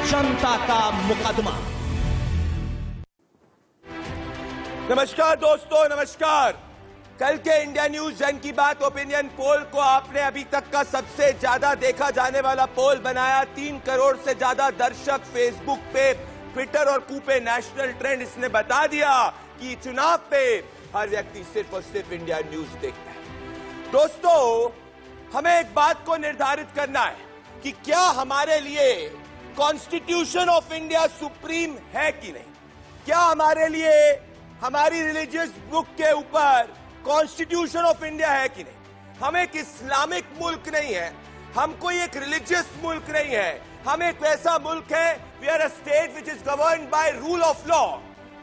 जनता का मुकदमा। नमस्कार दोस्तों, नमस्कार। कल के इंडिया न्यूज जन की बात ओपिनियन पोल को आपने अभी तक का सबसे ज्यादा देखा जाने वाला पोल बनाया। 3 करोड़ से ज्यादा दर्शक फेसबुक पे, ट्विटर और कूपे नेशनल ट्रेंड इसने बता दिया कि चुनाव पे हर व्यक्ति सिर्फ और सिर्फ इंडिया न्यूज देखता है। दोस्तों, हमें एक बात को निर्धारित करना है कि क्या हमारे लिए कॉन्स्टिट्यूशन ऑफ इंडिया सुप्रीम है कि नहीं। क्या हमारे लिए हमारी रिलीजियस बुक के ऊपर कॉन्स्टिट्यूशन ऑफ इंडिया है कि नहीं। हम एक इस्लामिक मुल्क नहीं है, हम कोई एक रिलीजियस मुल्क नहीं है, हम एक वैसा मुल्क है, we are a state which is governed by rule of law.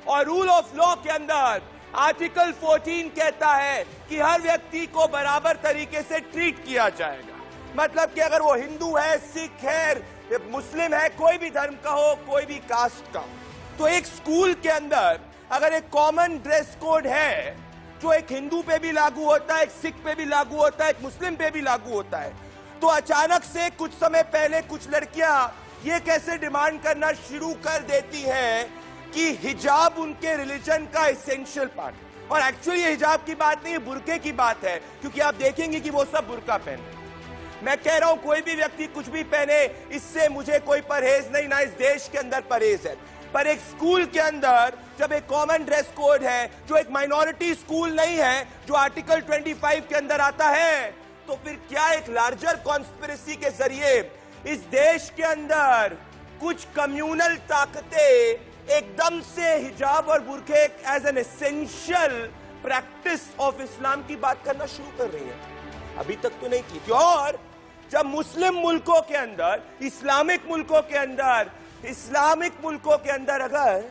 और रूल ऑफ लॉ के अंदर आर्टिकल 14 कहता है कि हर व्यक्ति को बराबर तरीके से ट्रीट किया जाएगा। मतलब कि अगर वो हिंदू है, सिख है, मुस्लिम है, कोई भी धर्म का हो, कोई भी कास्ट का हो, तो एक स्कूल के अंदर अगर एक कॉमन ड्रेस कोड है जो एक हिंदू पे भी लागू होता है, एक सिख पे भी लागू होता है, एक मुस्लिम पे भी लागू होता है, तो अचानक से कुछ समय पहले कुछ लड़कियां ये कैसे डिमांड करना शुरू कर देती हैं कि हिजाब उनके रिलीजन का एसेंशियल पार्ट है। और एक्चुअली हिजाब की बात नहीं है, बुरके की बात है, क्योंकि आप देखेंगे कि वो सब बुरका पहने। मैं कह रहा हूं कोई भी व्यक्ति कुछ भी पहने, इससे मुझे कोई परहेज नहीं, ना इस देश के अंदर परहेज है। पर एक स्कूल के अंदर जब एक कॉमन ड्रेस कोड है जो एक माइनॉरिटी स्कूल नहीं है, जो आर्टिकल 25 के अंदर आता है, तो फिर क्या एक लार्जर कॉन्स्पिरेसी के जरिए इस देश के अंदर कुछ कम्युनल ताकतें एकदम से हिजाब और बुरखे as an essential practice of Islam की बात करना शुरू कर रही है? अभी तक तो नहीं की थी। और जब मुस्लिम मुल्कों के अंदर, इस्लामिक मुल्कों के अंदर अगर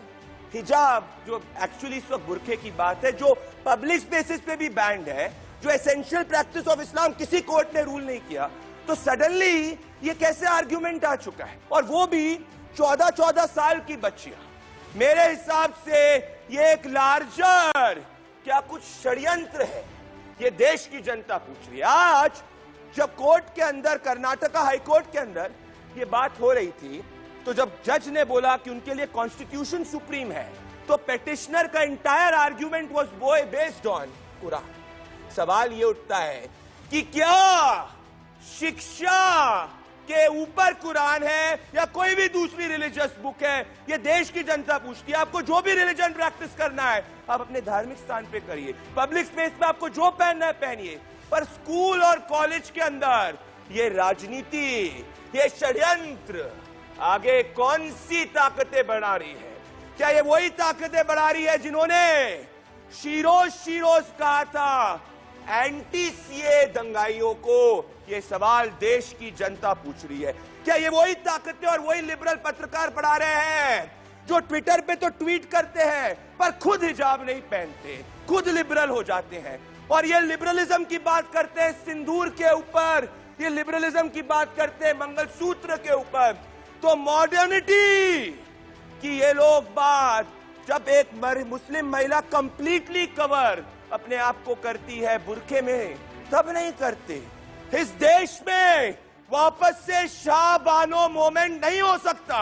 हिजाब, जो एक्चुअली इस वक्त बुरखे की बात है, जो पब्लिक स्पेसेस पे भी बैंड है, जो एसेंशियल प्रैक्टिस ऑफ इस्लाम किसी कोर्ट ने रूल नहीं किया, तो सडनली ये कैसे आर्ग्यूमेंट आ चुका है? और वो भी 14-14 साल की बच्चियां। मेरे हिसाब से ये एक लार्जर क्या कुछ षड्यंत्र है, ये देश की जनता पूछ रही है। आज जब कोर्ट के अंदर, कर्नाटका हाई कोर्ट के अंदर ये बात हो रही थी, तो जब जज ने बोला कि उनके लिए कॉन्स्टिट्यूशन सुप्रीम है, तो पेटिशनर का entire argument was based on Quran. सवाल ये उठता है कि क्या शिक्षा के ऊपर कुरान है या कोई भी दूसरी रिलीजियस बुक है? ये देश की जनता पूछती है। आपको जो भी रिलीजन प्रैक्टिस करना है आप अपने धार्मिक स्थान पे करिए, पब्लिक स्पेस में आपको जो पहनना है पहनिए, पर स्कूल और कॉलेज के अंदर ये राजनीति, ये षड्यंत्र आगे कौन सी ताकतें बढ़ा रही है? क्या ये वही ताकतें बढ़ा रही है जिन्होंने शीरोज कहा था एंटी सीए दंगाइयों को? ये सवाल देश की जनता पूछ रही है। क्या ये वही ताकतें और वही लिबरल पत्रकार पढ़ा रहे हैं जो ट्विटर पे तो ट्वीट करते हैं पर खुद हिजाब नहीं पहनते, खुद लिबरल हो जाते हैं, और ये लिबरलिज्म की बात करते हैं सिंदूर के ऊपर, ये लिबरलिज्म की बात करते हैं मंगलसूत्र के ऊपर? तो मॉडर्निटी की ये लोग बात जब एक मुस्लिम महिला कंप्लीटली कवर अपने आप को करती है बुरखे में, तब नहीं करते। इस देश में वापस से शाह बानो मोमेंट नहीं हो सकता,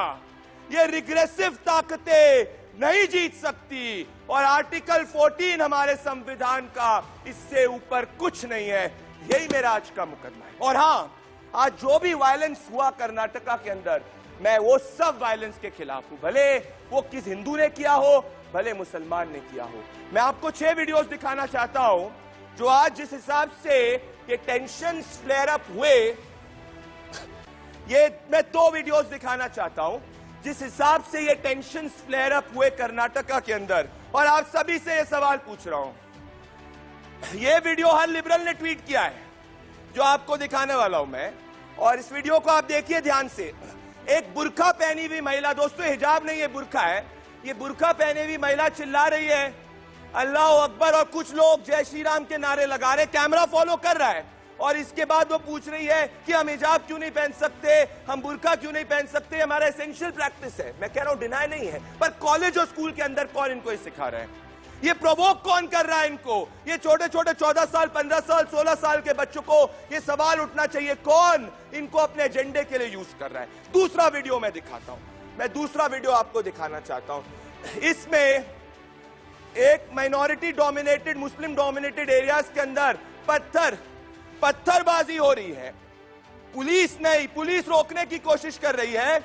ये रिग्रेसिव ताकतें नहीं जीत सकती, और आर्टिकल 14 हमारे संविधान का इससे ऊपर कुछ नहीं है। यही मेरा आज का मुकदमा है। और हाँ, आज जो भी वायलेंस हुआ कर्नाटका के अंदर, मैं वो सब वायलेंस के खिलाफ हूं, भले वो किस हिंदू ने किया हो, भले मुसलमान ने किया हो। मैं आपको 6 वीडियोस दिखाना चाहता हूं जो आज जिस हिसाब से ये टेंशन फ्लेयर अप हुए, ये मैं 2 वीडियोस दिखाना चाहता हूं जिस हिसाब से ये टेंशन फ्लेयर अप हुए कर्नाटका के अंदर, और आप सभी से ये सवाल पूछ रहा हूं। ये वीडियो हर लिबरल ने ट्वीट किया है जो आपको दिखाने वाला हूं मैं, और इस वीडियो को आप देखिए ध्यान से। एक बुरखा पहनी हुई महिला, दोस्तों हिजाब नहीं है बुरखा है, ये बुरखा पहनी हुई महिला चिल्ला रही है अल्लाह अकबर, और कुछ लोग जय श्री राम के नारे लगा रहे, कैमरा फॉलो कर रहा है, और इसके बाद वो पूछ रही है कि हम हिजाब क्यों नहीं पहन सकते, हम बुरका क्यों नहीं पहन सकते, हमारा एसेंशियल प्रैक्टिस है। मैं कह रहा हूं डिनाई नहीं है, पर कॉलेज और स्कूल के अंदर कौन इनको ये सिखा रहा है? ये प्रोवोक कौन कर रहा है इनको? ये छोटे छोटे 14 साल, 15 साल, 16 साल के बच्चों को ये सवाल उठना चाहिए, कौन इनको अपने एजेंडे के लिए यूज कर रहा है? दूसरा वीडियो मैं दिखाता हूं। मैं दूसरा वीडियो आपको दिखाना चाहता हूं। इसमें एक minority dominated, Muslim dominated areas के अंदर पत्थरबाजी हो रही है। पुलिस रोकने की कोशिश कर रही है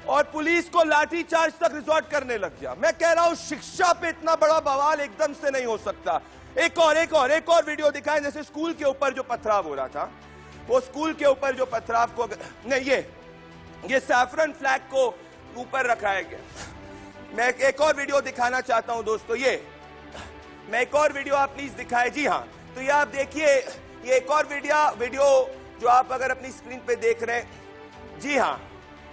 और पुलिस को लाठी चार्ज तक रिजॉर्ट करने लग गया। मैं कह रहा हूं शिक्षा पे इतना बड़ा बवाल एकदम से नहीं हो सकता। एक और वीडियो दिखाएं। जैसे स्कूल के ऊपर जो पथराव हो रहा था, वो स्कूल के ऊपर जो पथराव को नहीं, ये सैफरन फ्लैग को ऊपर रखाया गया। मैं एक और वीडियो दिखाना चाहता हूं दोस्तों। मैं एक और वीडियो आप प्लीज दिखाएं। जी हां, तो ये आप देखिए, ये एक और वीडियो जो आप अगर अपनी स्क्रीन पे देख रहे हैं। जी हां,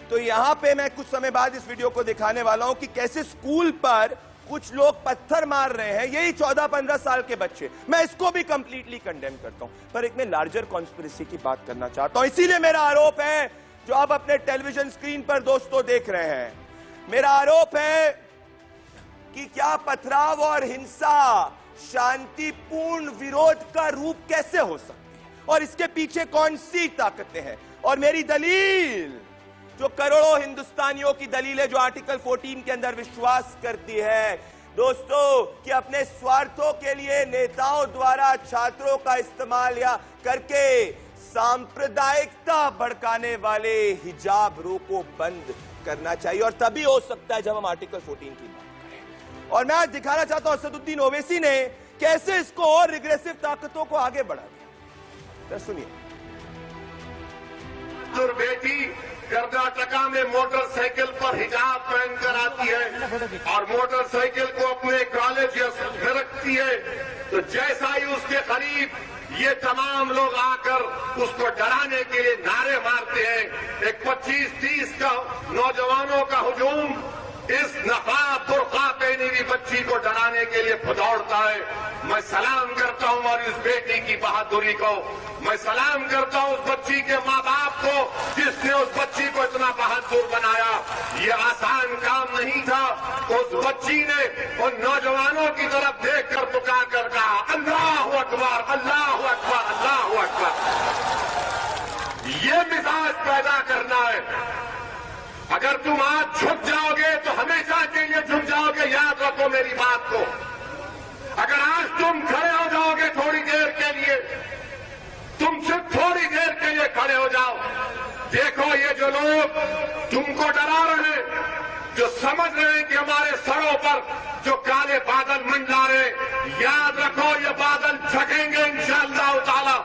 तो यहां पे मैं कुछ समय बाद इस वीडियो को दिखाने वाला हूं कि कैसे स्कूल पर कुछ लोग पत्थर मार रहे हैं, यही 14-15 साल के बच्चे। मैं इसको भी कंप्लीटली कंडेम करता हूं, पर एक मैं लार्जर कॉन्स्पिरेसी की बात करना चाहता हूं। इसीलिए मेरा आरोप है, जो आप अपने टेलीविजन स्क्रीन पर दोस्तों देख रहे हैं, मेरा आरोप है कि क्या पथराव और हिंसा शांतिपूर्ण विरोध का रूप कैसे हो सकती है और इसके पीछे कौन सी ताकतें हैं। और मेरी दलील, जो करोड़ों हिंदुस्तानियों की दलील है, जो आर्टिकल 14 के अंदर विश्वास करती है दोस्तों कि अपने स्वार्थों के लिए नेताओं द्वारा छात्रों का इस्तेमाल या करके सांप्रदायिकता भड़काने वाले हिजाब रो को बंद करना चाहिए। और तभी हो सकता है जब हम आर्टिकल 14 की बात करें। और मैं आज दिखाना चाहता हूं असदुद्दीन ओवैसी ने कैसे इसको और रिग्रेसिव ताकतों को आगे बढ़ा दिया। तो सुनिए। बेटी कर्नाटका में मोटरसाइकिल पर हिजाब पहनकर आती है और मोटरसाइकिल को अपने कॉलेज में रखती है, तो जैसा ही उसके करीब ये तमाम लोग आकर उसको डराने के लिए नारे मारते हैं। एक 25-30 का नौजवानों का हुजूम इस नकाब बुर्का पहनी हुई बच्ची को डराने के लिए दौड़ता है। मैं सलाम करता हूं और इस बेटी की बहादुरी को, मैं सलाम करता हूं उस बच्ची के माँ बाप को जिसने उस बच्ची को इतना बहादुर बनाया। ये आसान काम नहीं था। उस बच्ची ने उन नौजवानों की तरफ देखकर पुकार कर कहा, अल्लाहु अकबर, अल्लाहु अकबर, अल्लाहु अकबर। ये मिजाज पैदा करना है। अगर तुम आज झुक जाओगे तो हमेशा के लिए झुक जाओगे, याद रखो मेरी बात को। अगर आज तुम खड़े हो जाओगे थोड़ी देर के लिए, तुम सिर्फ थोड़ी देर के लिए खड़े हो जाओ, देखो ये जो लोग तुमको डरा रहे हैं, जो समझ रहे हैं कि हमारे सरों पर जो काले बादल मंडरा रहे, याद रखो ये बादल झकेंगे इंशाअल्लाह ताला।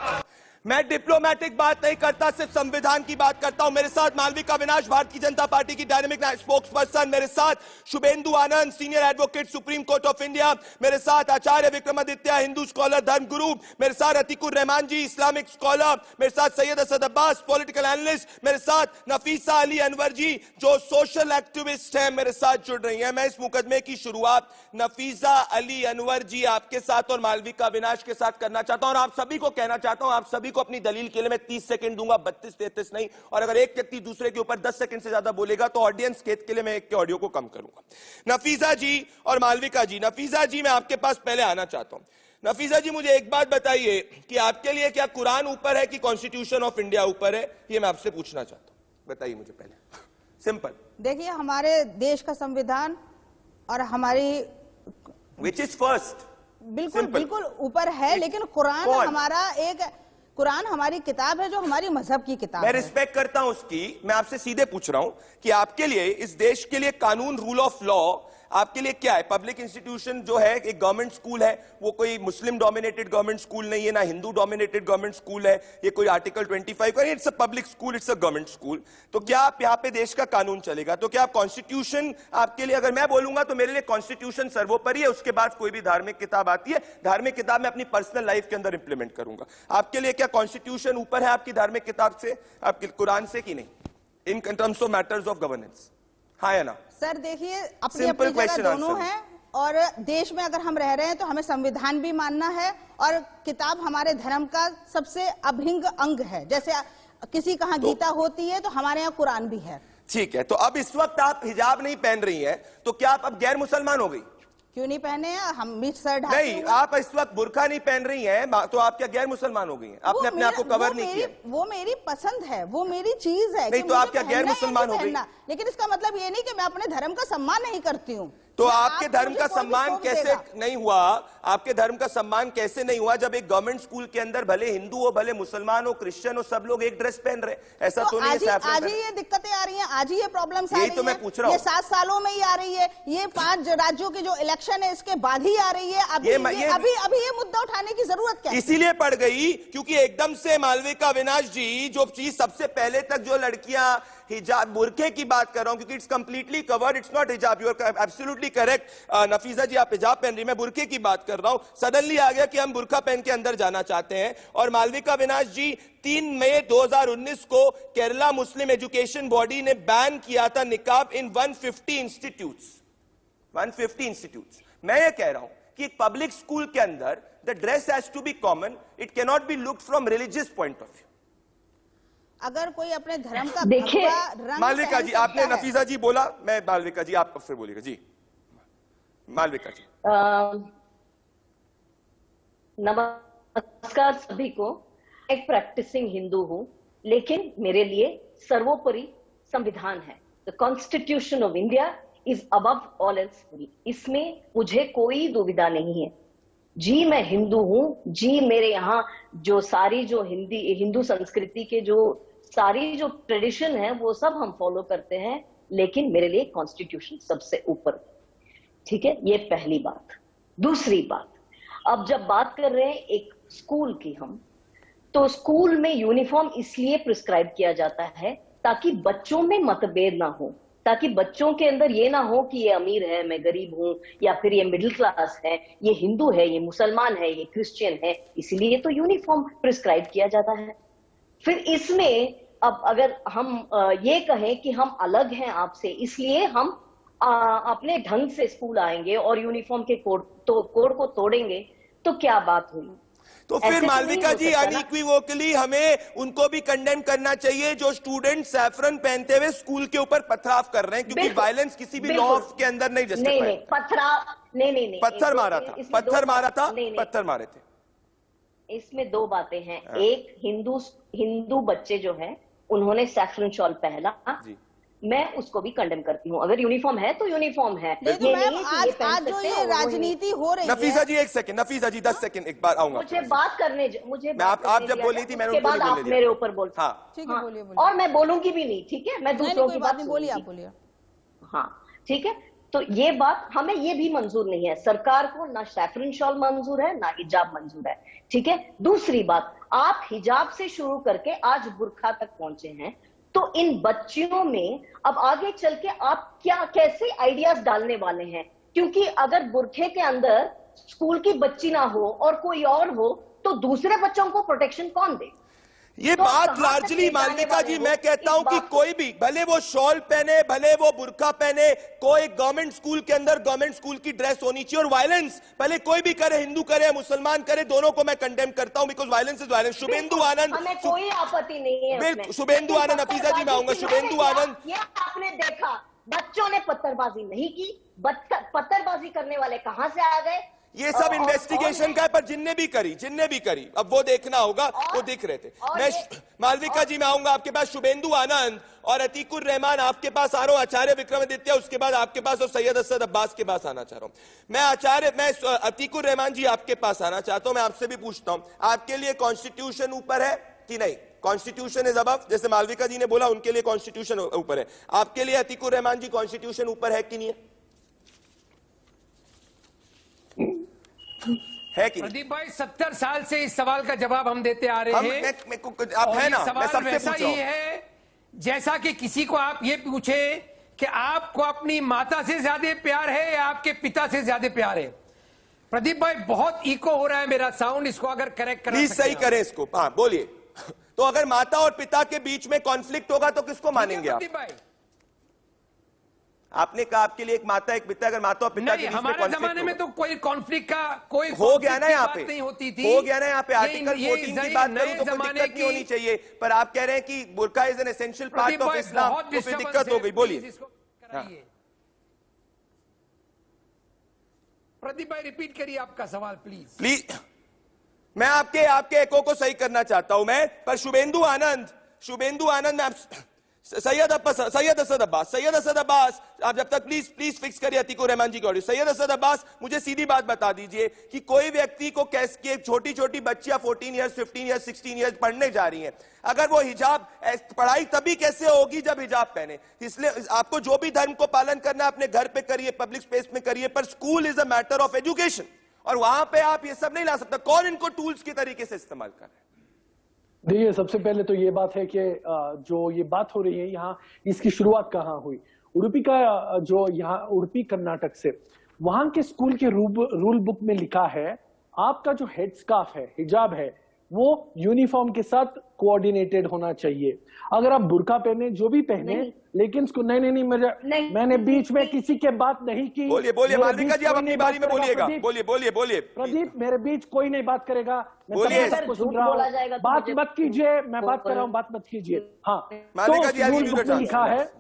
मैं डिप्लोमेटिक बात नहीं करता, सिर्फ संविधान की बात करता हूं। मेरे साथ मालविका अविनाश, भारतीय जनता पार्टी की डायनेमिक स्पोक्स पर्सन, मेरे साथ Shubhendu Anand, senior advocate supreme court of India, मेरे साथ आचार्य विक्रमादित्य, हिंदू स्कॉलर, धर्मगुरु, मेरे साथ अतीकुर रहमान जी, इस्लामिक स्कॉलर, मेरे साथ सैयद असद अब्बास, पॉलिटिकल एनालिस्ट, मेरे साथ नफीसा अली अनवर जी जो सोशल एक्टिविस्ट हैं, मेरे साथ जुड़ रही हैं। मैं इस मुकदमे की शुरुआत नफीसा अली अनवर जी आपके साथ और मालविका अविनाश के साथ करना चाहता हूं और आप सभी को कहना चाहता हूं, आप सभी को अपनी दलील के लिए मैं 30 सेकंड दूंगा, 32-33 नहीं। और अगर एक व्यक्ति दूसरे के ऊपर 10 सेकंड से ज्यादा बोलेगा तो ऑडियंस के लिए मैं एक के ऑडियो को कम करूंगा। नफीसा जी और मालविका जी, नफीसा जी मैं आपके पास पहले आना चाहता हूं। नफीसा जी मुझे एक बात बताइए कि आपके लिए क्या कुरान ऊपर है कि कॉन्स्टिट्यूशन ऑफ इंडिया ऊपर है, ये मैं आपसे पूछना चाहता हूं। बताइए मुझे पहले। सिंपल। देखिए, हमारे देश का संविधान और हमारी विच इज फर्स्ट, बिल्कुल ऊपर है, लेकिन कुरान हमारी किताब है जो हमारी मजहब की किताब है। मैं रिस्पेक्ट करता हूं उसकी। मैं आपसे सीधे पूछ रहा हूं कि आपके लिए इस देश के लिए कानून, रूल ऑफ लॉ आपके लिए क्या है? पब्लिक इंस्टीट्यूशन जो है, एक गवर्नमेंट स्कूल है, वो कोई मुस्लिम डोमिनेटेड गवर्नमेंट स्कूल नहीं है, ना हिंदू डोमिनेटेड गवर्नमेंट स्कूल है, ये कोई आर्टिकल 25 का, it's a public school, it's a government school. तो क्या आप यहाँ पे देश का कानून चलेगा? तो क्या आप कॉन्स्टिट्यूशन आपके लिए, अगर मैं बोलूंगा तो मेरे लिए कॉन्स्टिट्यूशन सर्वोपरि है, उसके बाद कोई भी धार्मिक किताब आती है, धार्मिक किताब मैं अपनी पर्सनल लाइफ के अंदर इंप्लीमेंट करूंगा। आपके लिए क्या कॉन्स्टिट्यूशन ऊपर है आपकी धार्मिक किताब से, आपके कुरान से, कि नहीं, in terms of matters of governance? हाँ या ना? सर देखिए, अपनी अपनी जगह दोनों हैं और देश में अगर हम रह रहे हैं तो हमें संविधान भी मानना है और किताब हमारे धर्म का सबसे अभिन्न अंग है। जैसे किसी कहा गीता होती है तो हमारे यहाँ कुरान भी है। ठीक है, तो अब इस वक्त आप हिजाब नहीं पहन रही हैं, तो क्या आप अब गैर मुसलमान हो गई? क्यों नहीं पहने हैं? हम मिट सर ढाके नहीं, हुए। आप इस वक्त बुर्का नहीं पहन रही हैं तो आप क्या गैर मुसलमान हो गई हैं? आपने अपने आप को कवर नहीं किया। वो मेरी पसंद है, वो मेरी चीज है। नहीं तो आप क्या गैर मुसलमान हो गई? लेकिन इसका मतलब ये नहीं कि मैं अपने धर्म का सम्मान नहीं करती हूँ। तो आपके धर्म का सम्मान कैसे नहीं हुआ? आपके धर्म का सम्मान कैसे नहीं हुआ जब एक गवर्नमेंट स्कूल के अंदर भले हिंदू हो, भले मुसलमान हो, क्रिश्चियन हो, सब लोग एक ड्रेस पहन रहे? ऐसा तो नहीं है। आज ही ये दिक्कतें आ रही हैं, आज ही ये प्रॉब्लम्स आ रही हैं। यही तो मैं पूछ रहा हूँ। ये 7 सालों में ही आ रही है। ये 5 राज्यों की जो इलेक्शन है इसके बाद ही आ रही है। अभी ये मुद्दा उठाने की जरूरत क्या है? इसीलिए पड़ गई क्योंकि एकदम से मालविका अविनाश जी, जो चीज सबसे पहले तक जो लड़कियां हिजाब बुरके की बात कर रहा हूं क्योंकि it's completely covered, it's not hijab, you are absolutely correct Nafisa ji, आप हिजाब पहन रही, मैं बुरके की बात कर रहा हूं। सडनली आ गया कि हम बुरका पहन के अंदर जाना चाहते हैं। और मालविका अविनाश जी, 3 मई 2019 को केरला मुस्लिम एजुकेशन बॉडी ने बैन किया था निकाब इन 150 इंस्टीट्यूट्स। 150 इंस्टीट्यूट्स। मैं ये कह रहा हूं कि एक पब्लिक स्कूल के अंदर the dress has to be common, it can not be looked from religious point of view. अगर कोई अपने धर्म का देखिए मालविका जी, आपने नफीसा जी बोला, मैं मालविका जी आप फिर बोलिएगा जी। मालविका जी नमस्कार सभी को। एक प्रैक्टिसिंग हिंदू हूं, लेकिन मेरे लिए सर्वोपरि संविधान है। The constitution of India is above all else. इसमें मुझे कोई दुविधा नहीं है जी। मैं हिंदू हूं जी। मेरे यहाँ जो सारी जो हिंदू संस्कृति के जो सारी जो ट्रेडिशन है वो सब हम फॉलो करते हैं, लेकिन मेरे लिए कॉन्स्टिट्यूशन सबसे ऊपर। ठीक है, ये पहली बात। दूसरी बात, अब जब बात कर रहे हैं एक स्कूल की हम, तो स्कूल में यूनिफॉर्म इसलिए प्रिस्क्राइब किया जाता है ताकि बच्चों में मतभेद ना हो, ताकि बच्चों के अंदर ये ना हो कि ये अमीर है, मैं गरीब हूं, या फिर ये मिडिल क्लास है, ये हिंदू है, ये मुसलमान है, ये क्रिश्चियन है। इसीलिए तो यूनिफॉर्म प्रिस्क्राइब किया जाता है। फिर इसमें अब अगर हम ये कहें कि हम अलग हैं आपसे, इसलिए हम अपने ढंग से स्कूल आएंगे और यूनिफॉर्म के कोड को तोड़ेंगे, तो क्या बात हुई? तो फिर मालविका जी अनइक्विवोकली हमें उनको भी कंडेम करना चाहिए जो स्टूडेंट सैफरन पहनते हुए स्कूल के ऊपर पथराव कर रहे हैं, क्योंकि वायलेंस किसी भी लॉ के अंदर नहीं जस्टिफाइड। नहीं, पत्थर मारा था, पत्थर मारे थे। इसमें 2 बातें हैं। एक, हिंदू बच्चे जो हैं उन्होंने सैफरन शॉल पहना, मैं उसको भी कंडेम करती हूँ। अगर यूनिफॉर्म है तो यूनिफॉर्म है। तो मैम आज जो ये राजनीति हो रही है। नफीसा जी 1 सेकंड, नफीसा जी 10 सेकंड, एक बार आऊंगा। मुझे बात करने, मुझे आप जब बोली थी मैंने उसके बाद आप मेरे ऊपर बोल। हाँ ठीक है, बोलिए। और मैं बोलूंगी भी नहीं, ठीक है, मैं दूसरों की बात बोलिए, आप बोलिए। हाँ ठीक है, तो ये बात हमें ये भी मंजूर नहीं है। सरकार को ना सैफरन शॉल मंजूर है ना हिजाब मंजूर है। ठीक है, दूसरी बात, आप हिजाब से शुरू करके आज बुर्का तक पहुंचे हैं, तो इन बच्चियों में अब आगे चल के आप क्या कैसे आइडियाज डालने वाले हैं? क्योंकि अगर बुरखे के अंदर स्कूल की बच्ची ना हो और कोई और हो, तो दूसरे बच्चों को प्रोटेक्शन कौन दे? ये तो बात लार्जली मालविका जी, मैं कहता हूं कि कोई भी, भले वो शॉल पहने, भले वो बुर्का पहने, कोई गवर्नमेंट स्कूल के अंदर गवर्नमेंट स्कूल की ड्रेस होनी चाहिए। और वायलेंस भले कोई भी करे, हिंदू करे, मुसलमान करे, दोनों को मैं कंडेम करता हूं, because violence is violence. Shubhendu Anand, हमें कोई आपत्ति नहीं है बिल्कुल। शुभेंदु आनंद, नफीसा जी मैं आऊंगा। शुभेंदु आनंद, ये आपने देखा, बच्चों ने पत्थरबाजी नहीं की। पत्थरबाजी करने वाले कहां से आ गए? ये सब इन्वेस्टिगेशन का है, पर जिनने भी करी अब वो देखना होगा, वो दिख रहे थे। मैं मालविका जी मैं आऊंगा आपके पास। शुभेंदु आनंद और अतीकुर रहमान आपके पास आ रहा हूं। आचार्य विक्रमादित्य उसके बाद आपके पास, और सैयद असद अब्बास के पास आना चाह रहा हूं। मैं अतीकुर रहमान जी आपके पास आना चाहता हूं। मैं आपसे भी पूछता हूं, आपके लिए कॉन्स्टिट्यूशन ऊपर है कि नहीं? कॉन्स्टिट्यूशन इज अबव, जैसे मालविका जी ने बोला उनके लिए कॉन्स्टिट्यूशन ऊपर है। आपके लिए अतीकुर रहमान जी कॉन्स्टिट्यूशन ऊपर है कि नहीं है कि प्रदीप भाई 70 साल से इस सवाल का जवाब हम देते आ रहे हैं। आप है ना, सवाल वैसा ही है जैसा कि किसी को आप ये पूछे कि आपको अपनी माता से ज्यादा प्यार है या आपके पिता से ज्यादा प्यार है। प्रदीप भाई बहुत इको हो रहा है मेरा साउंड, इसको अगर करेक्ट करें, प्लीज सही करें इसको। हाँ बोलिए। तो अगर माता और पिता के बीच में कॉन्फ्लिक्ट होगा तो किसको मानेंगे आप? प्रदीप भाई आपने कहा आपके लिए एक माता एक पिता, अगर माता और पिता के बीच में हमारे जमाने में तो कोई कॉन्फ्लिक्ट का कोई हो गया ना यहाँ पे, नहीं होती थी। हो गया ना यहाँ पे। आर्टिकल 14 की बात करूं तो कोई दिक्कत नहीं होनी चाहिए, पर आप कह रहे हैं कि burqa is an essential part of Islam, तो फिर दिक्कत हो गई। बोलिए। प्रदीप भाई रिपीट करिए आपका सवाल प्लीज। प्लीज, मैं आपके एको को सही करना चाहता हूं मैं, पर शुभेंदु आनंद मैम, सैयद असद अब्बास, आप जब तक प्लीज फिक्स करिए अतीकुर रहमान जी का ऑडियो। सैयद असद अब्बास, मुझे सीधी बात बता दीजिए कि कोई व्यक्ति को कैसे छोटी छोटी बच्चियां 14 इयर्स 15 इयर्स 16 इयर्स पढ़ने जा रही हैं, अगर वो हिजाब, पढ़ाई तभी कैसे होगी जब हिजाब पहने। इसलिए आपको जो भी धर्म को पालन करना है अपने घर पे करिए, पब्लिक स्पेस में करिए, पर school is a matter of education, और वहां पे आप ये सब नहीं ला सकता। कौन इनको टूल्स की तरीके से इस्तेमाल कर रहे हैं? देखिए, सबसे पहले तो ये बात है कि जो ये बात हो रही है यहाँ, इसकी शुरुआत कहाँ हुई। उडुपी का जो यहाँ उडुपी कर्नाटक से, वहां के स्कूल के रूल बुक में लिखा है आपका जो हेड स्कार्फ है, हिजाब है, वो यूनिफॉर्म के साथ कोऑर्डिनेटेड होना चाहिए। अगर आप बुर्का पहने, जो भी पहने, लेकिन इसको नहीं, मैंने बीच में किसी के बात नहीं की। बोलिए मालविका जी, आप अपनी बारी में बोलिएगा। बोलिए प्रदीप, मेरे बीच कोई नहीं बात करेगा। बोलिए, बात मत कीजिए, मैं बात कर रहा हूँ, बात मत कीजिए। हाँ, मालविका जी, रूल बुक में लिखा है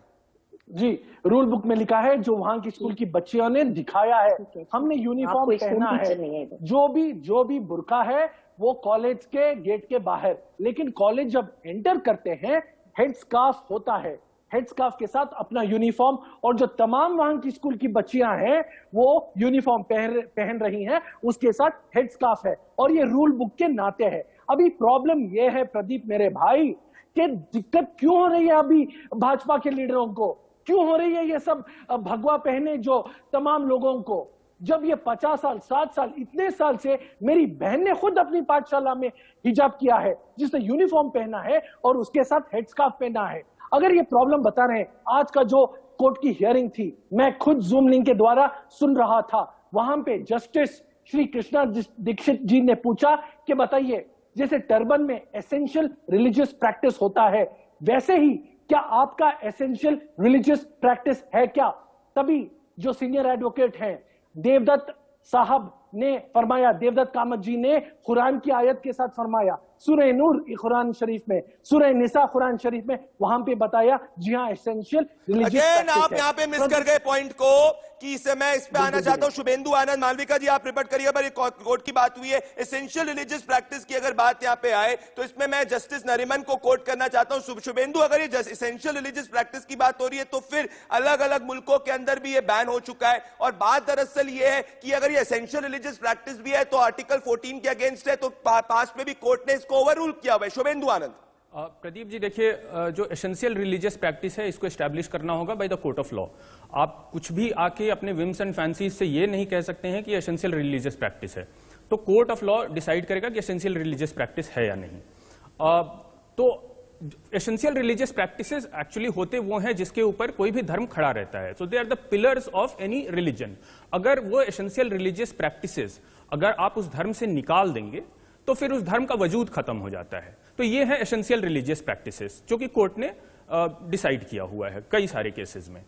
जी, रूल बुक में लिखा है, जो वहां की स्कूल की बच्चियों ने दिखाया है, हमने यूनिफॉर्म पहना है। जो भी बुर्का है वो कॉलेज के गेट के बाहर, लेकिन कॉलेज जब एंटर करते हैं हेड स्कार्फ होता है, हेड स्कार्फ के साथ अपना यूनिफॉर्म, और जो तमाम वहां की स्कूल की बच्चियां हैं वो यूनिफॉर्म पहन रही हैं, उसके साथ हेड स्कार्फ है, और ये रूल बुक के नाते है। अभी प्रॉब्लम ये है प्रदीप मेरे भाई, कि दिक्कत क्यों हो रही है अभी भाजपा के लीडरों को, क्यों हो रही है ये सब भगवा पहने जो तमाम लोगों को, जब ये 50 साल 7 साल इतने साल से मेरी बहन ने खुद अपनी पाठशाला में हिजाब किया है, जिसने यूनिफॉर्म पहना है और उसके साथ हेड स्कार्फ पहना है। अगर ये प्रॉब्लम बता रहे हैं, आज का जो कोर्ट की हियरिंग थी, मैं खुद जूम लिंक के द्वारा सुन रहा था, वहां पे जस्टिस श्री कृष्णा दीक्षित जी ने पूछा कि बताइए, जैसे टर्बन में एसेंशियल रिलीजियस प्रैक्टिस होता है, वैसे ही क्या आपका एसेंशियल रिलीजियस प्रैक्टिस है क्या? तभी जो सीनियर एडवोकेट हैं देवदत्त साहब ने फरमाया, देवदत्त कामत जी ने कुरान की आयत के साथ फरमाया, सूरह नूर कुरान शरीफ में, सूरह निसा कुरान शरीफ में, वहां पे बताया जी हाँ एसेंशियल रिलीजियस। आप यहाँ पे मिस कर गए पॉइंट को, कि इसे मैं इस पे आना चाहता हूँ। शुभेंदु आनंद, मालविका जी आप रिपोर्ट करिए, पर कोर्ट की बात हुई है, एसेंशियल रिलीजियस प्रैक्टिस की अगर बात यहाँ पे आए तो इसमें मैं जस्टिस नरीमन को कोट करना चाहता हूँ। शुभेंदु, अगर ये एसेंशियल रिलीजियस प्रैक्टिस की बात हो रही है तो फिर अलग अलग मुल्कों के अंदर भी ये बैन हो चुका है, और बात दरअसल ये है कि अगर ये एसेंशियल रिलीजियस प्रैक्टिस भी है तो आर्टिकल 14 के अगेंस्ट है, तो पास्ट में भी कोर्ट ने इसको ओवररूल किया हुआ है। शुभेंदु आनंद। प्रदीप जी देखिए, जो एसेंशियल रिलीजियस प्रैक्टिस है इसको एस्टैब्लिश करना होगा by the court of law. आप कुछ भी आके अपने विम्स एंड फैंसीज से ये नहीं कह सकते हैं कि एसेंशियल रिलीजियस प्रैक्टिस है, तो कोर्ट ऑफ लॉ डिसाइड करेगा कि एसेंशियल रिलीजियस प्रैक्टिस है या नहीं। तो एसेंशियल रिलीजियस प्रैक्टिसेस एक्चुअली होते वो हैं जिसके ऊपर कोई भी धर्म खड़ा रहता है, so they are the pillars of any religion. अगर वो एसेंशियल रिलीजियस प्रैक्टिसेस अगर आप उस धर्म से निकाल देंगे तो फिर उस धर्म का वजूद खत्म हो जाता है। तो ये है एसेंशियल रिलीजियस प्रैक्टिसेस, जो कि कोर्ट ने डिसाइड किया हुआ है कई सारे केसेस में।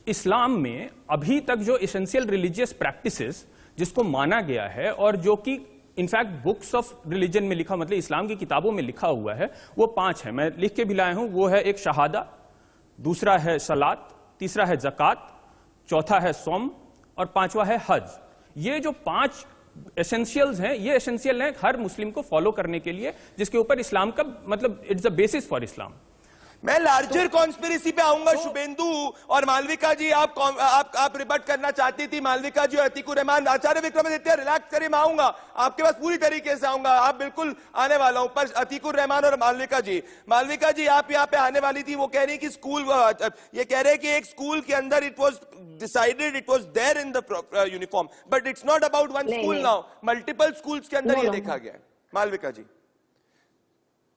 इस्लाम में अभी तक जो एसेंशियल रिलीजियस प्रैक्टिसेस जिसको माना गया है, और जो कि इनफैक्ट बुक्स ऑफ रिलीजन में लिखा, मतलब इस्लाम की किताबों में लिखा हुआ है, वो 5 है, मैं लिख के भी लाया हूं। वो है एक शहादा, दूसरा है सलात, तीसरा है जक़ात, चौथा है सौम, और 5वां है हज। ये जो 5 एसेंशियल्स हैं, ये एसेंशियल हैं हर मुस्लिम को फॉलो करने के लिए, जिसके ऊपर इस्लाम का मतलब इट्स द बेसिस फॉर इस्लाम। मैं लार्जर कॉन्स्पिरेसी पे आऊंगा। शुभेंदु और मालविका जी, आप रिबट करना चाहती थी, मालविका जी और अतीकुर रहमान। आचार्य विक्रमादित्य रिलैक्स करिए, मैं आऊंगा आपके पास, पूरी तरीके से आऊंगा, आप बिल्कुल आने वाला हूं। पर अतीकुर रहमान और मालविका जी आप यहाँ पे आने वाली थी। वो कह रही कि स्कूल, ये कह रहे कि एक स्कूल के अंदर it was decided, it was there in the uniform, but it's not about one school now, multiple schools के अंदर ये देखा गया है। Malvika ji.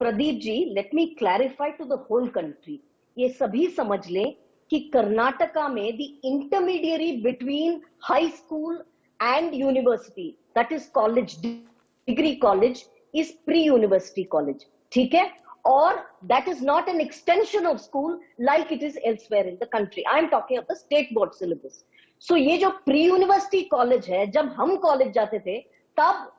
Pradeep ji, let me clarify to the whole country, ये सभी समझ लें कि कर्नाटका में the intermediary between high school and university, that is college, degree college, is pre university college, ठीक है? और that is not an extension of school like it is elsewhere in the country. I am talking of the state board syllabus. So ये जो pre university college है, जब हम college जाते थे तब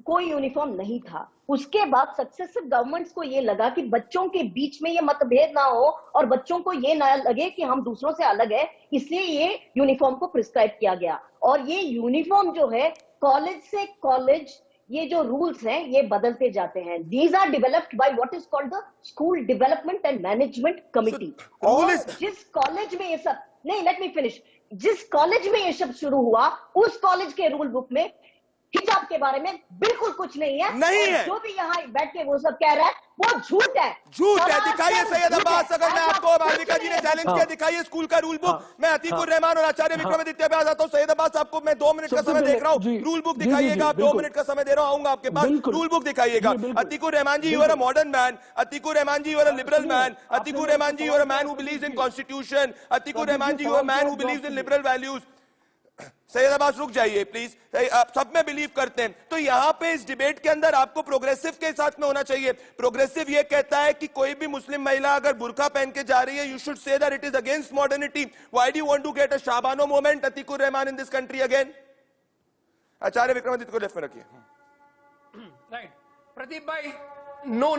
कोई यूनिफॉर्म नहीं था। उसके बाद सक्सेसिव गवर्नमेंट्स को ये लगा कि बच्चों के बीच में ये मतभेद ना हो और बच्चों को ये ना लगे कि हम दूसरों से अलग है, इसलिए ये यूनिफॉर्म को प्रिस्क्राइब किया गया। और ये यूनिफॉर्म जो है कॉलेज से कॉलेज ये जो रूल्स हैं ये बदलते जाते हैं। These are developed by what is called the school development and management committee. और जिस कॉलेज में ये सब नहीं, लेट मी फिनिश, जिस कॉलेज में ये सब शुरू हुआ उस कॉलेज के रूल बुक में हिजाब के बारे में बिल्कुल कुछ नहीं है। नहीं है। जो भी यहाँ बैठ के वो सब कह रहा है वो झूठ है, झूठ है। दिखाइए सैयद अब्बास, अगर मैं आपको मालविका जी ने चैलेंज किया, दिखाइए स्कूल का रूल बुक। मैं अतीकुर रहमान और आचार्य विक्रमादित्य पे आ जाता हूँ। सैयद अब्बास, आपको मैं 2 मिनट का समय देख रहा हूँ, रूल बुक दिखाइएगा। आप 2 मिनट का समय दे रहा हूँ, आऊंगा आपके पास, रूल बुक दिखाइएगा। Atiqur Rahman ji, you are a modern man. Atiqur Rahman ji, you are a liberal man. Atiqur Rahman ji, you are a man who believes in constitution. Atiqur Rahman ji, you are a man who believes in liberal values. Syed Abbas रुक जाइए प्लीज, आप सब में बिलीव करते हैं। तो यहां पे इस डिबेट के अंदर आपको प्रोग्रेसिव के साथ में होना चाहिए। प्रोग्रेसिव ये कहता है कि कोई भी मुस्लिम महिला अगर बुर्का पहन के जा रही है, you should say that it is against modernity. Why do you want to get a Shah Bano moment Atiqur Rahman in this country again? Acharya Vikramaditya को लेफ्ट में रखिए। राइट प्रदीप भाई, no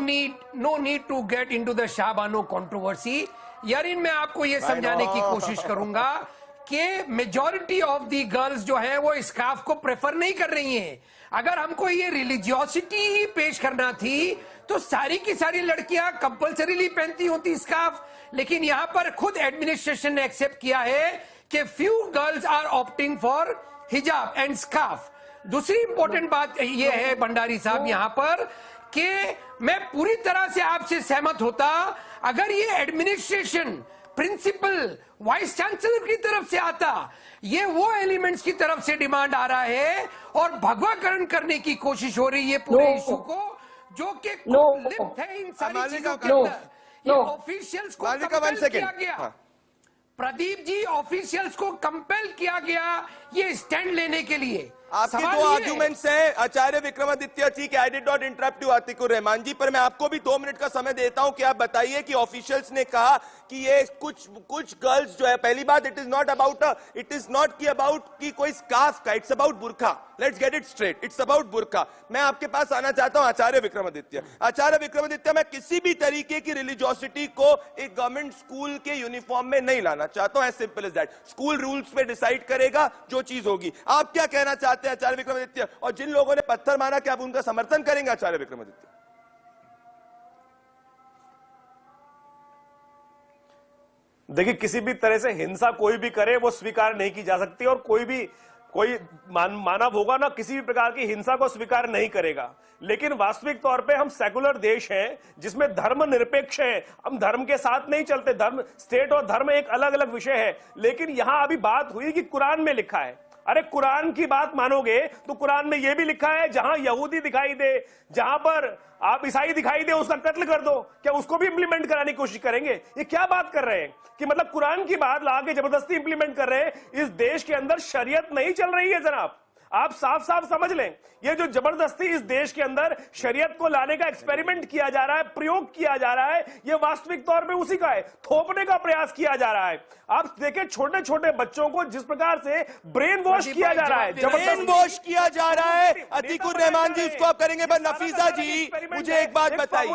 need to get into the Shah Bano controversy. यारिन मैं आपको ये समझाने की कोशिश करूंगा कि मेजॉरिटी ऑफ दी गर्ल्स जो है वो स्कार्फ को प्रेफर नहीं कर रही हैं। अगर हमको ये रिलीजियोसिटी ही पेश करना थी तो सारी की सारी लड़कियां कंपल्सरीली पहनती होती स्कार्फ, लेकिन यहां पर खुद एडमिनिस्ट्रेशन ने एक्सेप्ट किया है कि few girls are opting for hijab and scarf. दूसरी इंपॉर्टेंट बात ये है भंडारी साहब यहां पर कि मैं पूरी तरह से आपसे सहमत होता अगर ये एडमिनिस्ट्रेशन प्रिंसिपल वाइस चांसलर की तरफ से आता। ये वो एलिमेंट्स की तरफ से डिमांड आ रहा है और भगवाकरण करने की कोशिश हो रही है पूरे इशू को, जो कि लिप्त है इन सारी चीजों के अंदर। ये ऑफिशियल्स को कंपेल किया गया, प्रदीप जी, ऑफिशियल्स को कंपेल किया गया ये स्टैंड लेने के लिए। आपके 2 आर्ग्यूमेंट्स हैं आचार्य विक्रमादित्य जी के। I did not interrupt you Atiqur Rahman ji, पर मैं आपको भी 2 मिनट का समय देता हूं कि आप बताइए कि ऑफिशियल्स ने कहा कि ये कुछ गर्ल्स जो है, पहली बात इट इज नॉट अबाउट कि कोई स्कार्फ का, it's about burqa. Let's get it straight, it's about burqa. मैं आपके पास आना चाहता हूं आचार्य विक्रमादित्य। आचार्य विक्रमादित्य, मैं किसी भी तरीके की रिलीजियोसिटी को एक गवर्नमेंट स्कूल के यूनिफॉर्म में नहीं लाना चाहता हूं। As simple as that. School rules पे डिसाइड करेगा जो चीज होगी। आप क्या कहना चाहते हैं आचार्य विक्रमादित्य? और जिन लोगों ने पत्थर मारा, क्या आप उनका समर्थन करेंगे आचार्य विक्रमादित्य? देखिए, किसी भी तरह से हिंसा कोई भी करे वो स्वीकार नहीं की जा सकती, और कोई मानव होगा ना किसी भी प्रकार की हिंसा को स्वीकार नहीं करेगा। लेकिन वास्तविक तौर पे हम सेकुलर देश हैं जिसमें धर्म निरपेक्ष है। हम धर्म के साथ नहीं चलते। धर्म, स्टेट और धर्म एक अलग अलग विषय है। लेकिन यहां अभी बात हुई कि कुरान में लिखा है। अरे कुरान की बात मानोगे तो कुरान में यह भी लिखा है जहां यहूदी दिखाई दे, जहां पर आप ईसाई दिखाई दे, उसका कत्ल कर दो। क्या उसको भी इंप्लीमेंट कराने की कोशिश करेंगे? ये क्या बात कर रहे हैं कि मतलब कुरान की बात ला के जबरदस्ती इंप्लीमेंट कर रहे हैं? इस देश के अंदर शरीयत नहीं चल रही है जनाब, आप साफ साफ समझ लें। ये जो जबरदस्ती इस देश के अंदर शरीयत को लाने का एक्सपेरिमेंट किया जा रहा है, प्रयोग किया जा रहा है, ये वास्तविक तौर पे उसी का है। थोपने का प्रयास किया जा रहा है। आप देखें छोटे छोटे बच्चों को जिस प्रकार से ब्रेन वॉश किया जा रहा है, ब्रेन वॉश किया जा रहा है। अतीकुर रहमान जी, उसको आप करेंगे, पर नफीसा जी मुझे एक बात बताइए,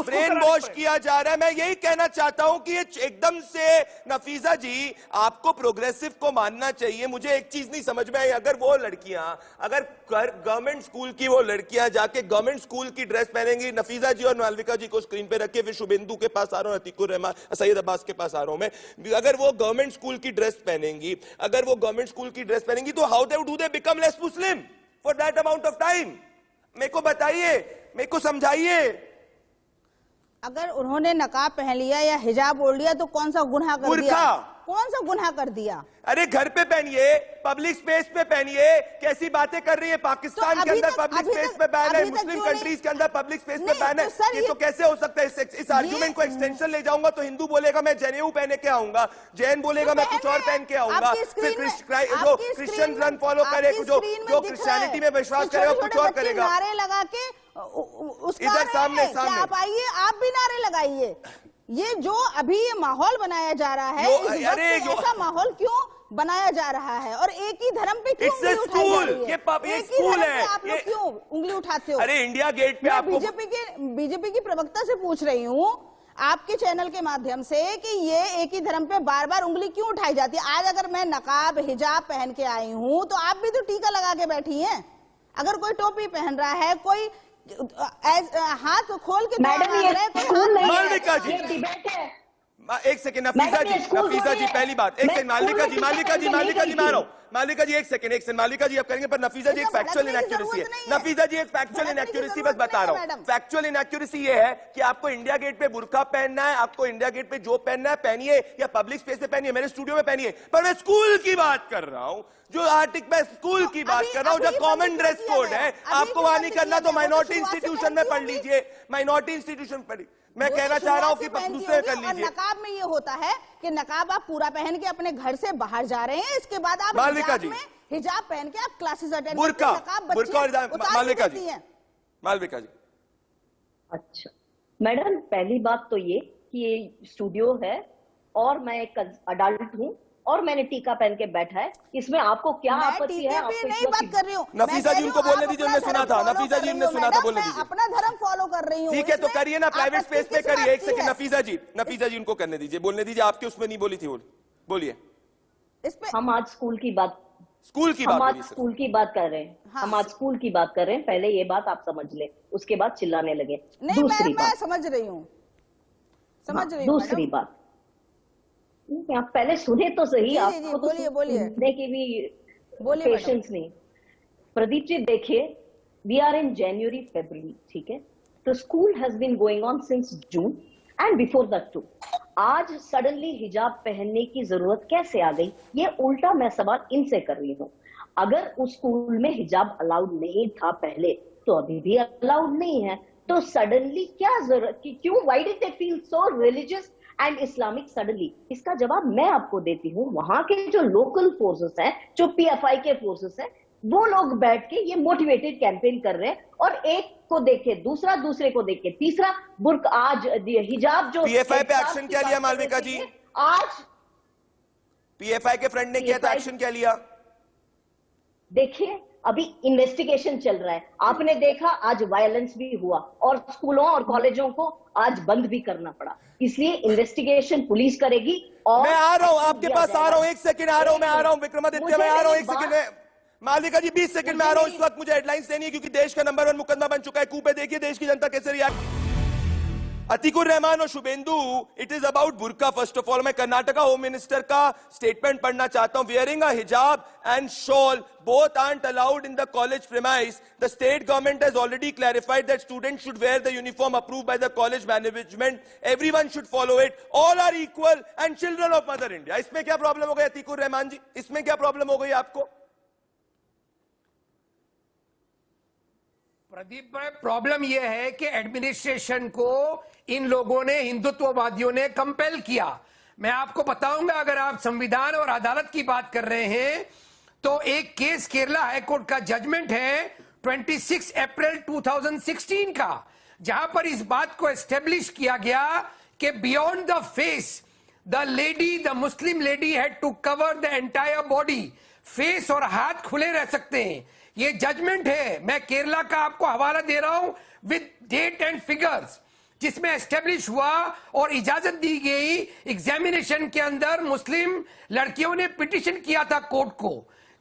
ब्रेन वॉश किया जा रहा है। मैं यही कहना चाहता हूं कि ये एकदम से, नफीसा जी आपको प्रोग्रेसिव को मानना चाहिए। मुझे एक चीज नहीं समझ में आई, अगर वो लड़कियां, अगर गवर्नमेंट स्कूल की वो लड़कियां जाके गवर्नमेंट स्कूल की ड्रेस पहनेंगी, नफीसा जी और मालविका जी को स्क्रीन पे रखिए, फिर शुभेंदु के पास आ रहा हूं, अतीकुर रहमान, सैयद अब्बास के पास आ रहा हूं मैं। अगर वो गवर्नमेंट स्कूल की ड्रेस पहनेंगी, तो how do they become less Muslim for that amount of time? मेरे को बताइए, मेरे को समझाइए। अगर उन्होंने नकाब पहन लिया या हिजाब ओढ़ लिया तो कौन सा गुनाह कर दिया? कौन सा गुनाह कर दिया? अरे घर पे पहनिए, पब्लिक स्पेस पे पहनिए। कैसी बातें कर रही है? पाकिस्तान के अंदर पब्लिक स्पेस पे बैन है, मुस्लिम कंट्रीज के अंदर पब्लिक स्पेस पे बैन है। ये तो कैसे हो सकता है? इस आर्गुमेंट को एक्सटेंशन ले जाऊंगा तो हिंदू बोलेगा मैं जनेऊ पहने के आऊंगा, जैन बोलेगा मैं कुछ और पहन के आऊंगा, फिर जो क्रिश्चियन रन फॉलो करे, जो क्रिश्चियनिटी में विश्वास करेगा कुछ और करेगा। नारे लगा के इधर सामने आप आइए, आप भी नारे लगाइए। ये जो अभी ये माहौल बनाया जा रहा है, इस वक्त ऐसा माहौल क्यों बनाया जा रहा है और एक ही धर्म पे क्यों It's a उंगली उठाई जा school. रही है? ये एक ही स्कूल धर्म है। पे आप लोग क्यों उंगली उठाते हो? अरे इंडिया गेट पे मैं आपको बीजेपी की प्रवक्ता से पूछ रही हूँ आपके चैनल के माध्यम से कि ये एक ही धर्म पे बार बार उंगली क्यों उठाई जाती है? आज अगर मैं नकाब हिजाब पहन के आई हूँ तो आप भी तो टीका लगा के बैठी हैं। अगर कोई टोपी पहन रहा है, कोई हाथ खोल के मैडम ये स्कूल नहीं है, मालविका जी, ये डिबेट है। एक सेकंड नफीसा जी पहली बात, एक सेकंड मालविका जी मालविका जी एक सेकंड मालविका जी आप करेंगे, पर नफीसा जी एक फैक्चुअल इनएक्यूरेसी है। नफीसा जी एक फैक्चुअल इनएक्यूरेसी बस बता रहा हूं। फैक्चुअल इनएक्यूरेसी ये है कि आपको इंडिया गेट पे बुर्का पहनना है, आपको इंडिया गेट पे जो पहनना है पहनिए, या पब्लिक स्पेस पे पहनिए, मेरे स्टूडियो में पहनिए, पर मैं स्कूल की बात कर रहा हूं, जो आर्टिक में स्कूल की बात कर रहा हूं, जो कॉमन ड्रेस कोड है। आपको वहां नहीं करना तो माइनॉरिटी इंस्टीट्यूशन में पढ़ लीजिए, माइनॉरिटी इंस्टीट्यूशन पढ़िए। मैं कहना चाह रहा हूं कि दूसरे कर लीजिए। नकाब में ये होता है कि नकाब आप पूरा पहन के अपने घर से बाहर जा रहे हैं, इसके बाद आप मालविका जी हिजाब पहन के आप क्लासेस अटेंड बुर्का मालविका जी मालविका जी। अच्छा मैडम, पहली बात तो ये कि ये स्टूडियो है और मैं एक अडल्ट हूँ और मैंने टीका पहन के बैठा है, इसमें आपको क्या आपत्ति है? आपको नहीं बात कर रही हूँ, नफीसा जी उनको बोलने दीजिए, उन्होंने सुना था, नफीसा जी ने सुना था, बोलने दीजिए। अपना धर्म फॉलो कर रही हूँ। ठीक है तो करिए ना, प्राइवेट स्पेस पे करिए। एक सेकंड नफीसा जी उनको करने दीजिए, बोलने दीजिए। आपके उसमें नहीं बोली थी, बोलिए। इस पे हम आज स्कूल की बात कर रहे हैं। हम आज स्कूल की बात कर रहे हैं। पहले ये बात आप समझ ले, उसके बाद चिल्लाने लगे। दूसरी बात समझ रही हूँ, दूसरी बात आप पहले सुने तो सही। आपको तो सुनने की भी पेशेंस नहीं। प्रदीप जी देखिए, वी आर इन जनवरी फरवरी, ठीक है, तो school has been going on since June and before that too. आज सडनली हिजाब पहनने की जरूरत कैसे आ गई? ये उल्टा मैं सवाल इनसे कर रही हूँ। अगर उस स्कूल में हिजाब अलाउड नहीं था पहले, तो अभी भी अलाउड नहीं है, तो सडनली क्या जरूरत की? क्यों? Why did they feel so religious and Islamic suddenly? इसका जवाब मैं आपको देती हूँ। वहां के जो लोकल फोर्सेस हैं, जो पीएफआई के फोर्सेस हैं, वो लोग बैठ के ये मोटिवेटेड कैंपेन कर रहे हैं, और एक को देखे दूसरा, दूसरे को देखे तीसरा। बुर्क आज हिजाब जो पीएफआई पे एक्शन क्या लिया मालविका जी? आज पीएफआई के फ्रेंड ने किया था, एक्शन क्या लिया? देखिए अभी इन्वेस्टिगेशन चल रहा है। आपने देखा आज वायलेंस भी हुआ और स्कूलों और कॉलेजों को आज बंद भी करना पड़ा। इसलिए इन्वेस्टिगेशन पुलिस करेगी। और मैं आ रहा हूं, आपके पास आ रहा हूं, एक सेकंड आ रहा हूं, मैं आ रहा हूं विक्रमादित्य, मैं आ रहा हूं, एक सेकंड में मालविका जी 20 सेकंड में आ रहा हूं। इस वक्त मुझे हेडलाइंस देनी है क्योंकि देश का नंबर 1 मुकदमा बन चुका है कूप पे। देखिए देश की जनता कैसे रिएक्ट। अतीकुर रहमान और Shubhendu, it is about burqa. First of all मैं कर्नाटका होम मिनिस्टर का स्टेटमेंट पढ़ना चाहता हूं। Wearing a hijab and shawl both aren't allowed in the college premise. The state government has already clarified that students should wear the uniform approved by the college management. Everyone should follow it. All are equal and children of Mother India. इसमें क्या problem हो गई अतीकुर रहमान जी? इसमें क्या problem हो गई आपको? प्रदीप भाई, प्रॉब्लम यह है कि एडमिनिस्ट्रेशन को इन लोगों ने, हिंदुत्ववादियों ने कंपेल किया। मैं आपको बताऊंगा, अगर आप संविधान और अदालत की बात कर रहे हैं तो एक केस केरला हाईकोर्ट का जजमेंट है 26 अप्रैल 2016 का, जहां पर इस बात को एस्टेब्लिश किया गया कि beyond the face the lady, the Muslim lady had to cover the entire body. Face और हाथ खुले रह सकते हैं। ये जजमेंट है, मैं केरला का आपको हवाला दे रहा हूं विद डेट एंड फिगर्स, जिसमें एस्टेब्लिश हुआ और इजाजत दी गई। एग्जामिनेशन के अंदर मुस्लिम लड़कियों ने पिटीशन किया था कोर्ट को,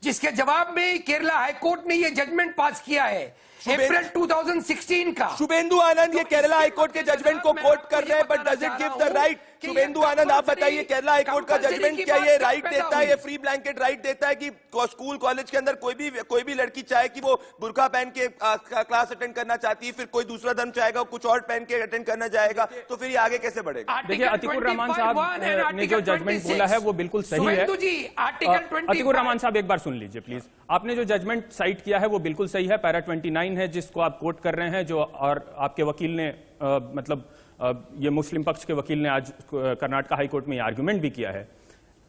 जिसके जवाब में केरला हाईकोर्ट ने यह जजमेंट पास किया है अप्रैल 2016 का। शुभेंदु आनंद ये केरला हाईकोर्ट के जजमेंट को कोट कर रहे हैं, but does it give the right? Shubhendu Anand आप बताइए, केरला हाईकोर्ट का जजमेंट क्या ये राइट देता है, ये फ्री ब्लैंकेट राइट देता है कि स्कूल कॉलेज के अंदर कोई भी लड़की चाहे कि वो बुर्का पहन के क्लास अटेंड करना चाहती है, फिर कोई दूसरा धर्म चाहेगा कुछ और पहन के अटेंड करना जाएगा, तो फिर ये आगे कैसे बढ़ेगा? देखिए अतीकुर रहमान साहब ने जो जजमेंट बोला है वो बिल्कुल सही है। अतीकुर रहमान साहब एक बार सुन लीजिए प्लीज। आपने जो जजमेंट साइट किया है वो बिल्कुल सही है, पैरा 29 है जिसको आप कोट कर रहे हैं, जो और आपके वकील ने ये मुस्लिम पक्ष के वकील ने आज कर्नाटका हाईकोर्ट में आर्गुमेंट भी किया है।